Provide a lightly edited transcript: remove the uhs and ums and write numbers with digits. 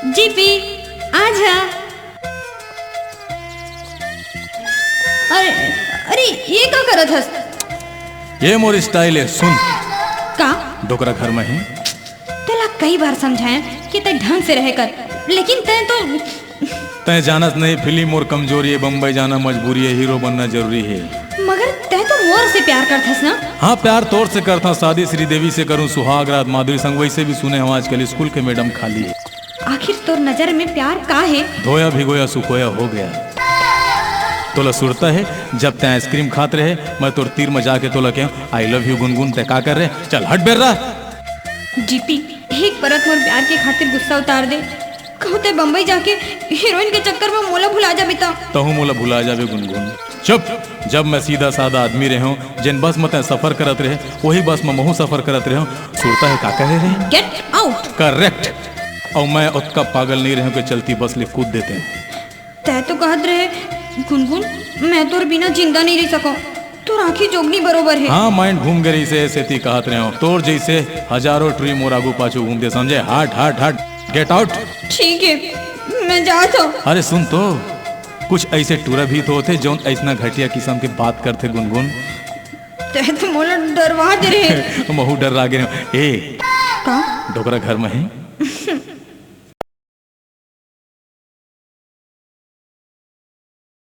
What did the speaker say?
GP आजा। अरे अरे ये क्या करत हस? ये मोर स्टाइल है, सुन। का डोकरा घर में है। तेला कई बार समझाए कि ते ढंग से रह कर, लेकिन ते तो तय जानत नहीं, फिल्म और कमजोरी है, बम्बई जाना मजबूरी है, हीरो बनना जरूरी है। मगर ते तो मोर से प्यार करथस ना? हाँ, प्यार तोर से करता, शादी श्रीदेवी से करूँ, सुहाग रात माधुरी संग वैसे भी सुने हम आजकल स्कूल के मैडम खाली है। आखिर तोर नजर में प्यार का है? धोया भिगोया सुखोया हो गया। तोला सुरता है जब ते आइसक्रीम खात रहे, मैं तोर तीर में जाके तोला के आई लव यू गुनगुन ते का कर रहे, चल हट बेर रहा। जीपी एक परत मोर प्यार के खातिर गुस्सा उतार दे। कहते बम्बई जाके हीरोइन के चक्कर में मोला भुला जा बेटा। तहु मोला भुला जावे गुनगुन। चुप। जब मैं सीधा सादा आदमी रहे हूँ, जिन बस में तय सफर करत रहे वही बस में महू सफर करत रहे हूँ। सुरता है का कहे रहे? Get out. करेक्ट। और मैं उतना पागल नहीं रहे कि चलती बस ले कूद देते हैं। तय तो कहत रहे गुनगुन मैं तोर बिना जिंदा नहीं रह सको, तोर आँखी जोगनी बरोबर है। हाँ, माइंड घूम गई से ऐसे थी कहत रहे हो। तोर जैसे हजारों ट्री मोर आगू पाछू घूमते, समझे? हट हट हट, गेट आउट। ठीक है मैं जात हूँ। अरे सुन तो, कुछ ऐसे टूरा भी तो होते जो ऐसा घटिया किस्म के बात करते गुनगुन। तय तो मोला डरवा दे रहे। महू डर लागे। ए का डोकरा घर में है?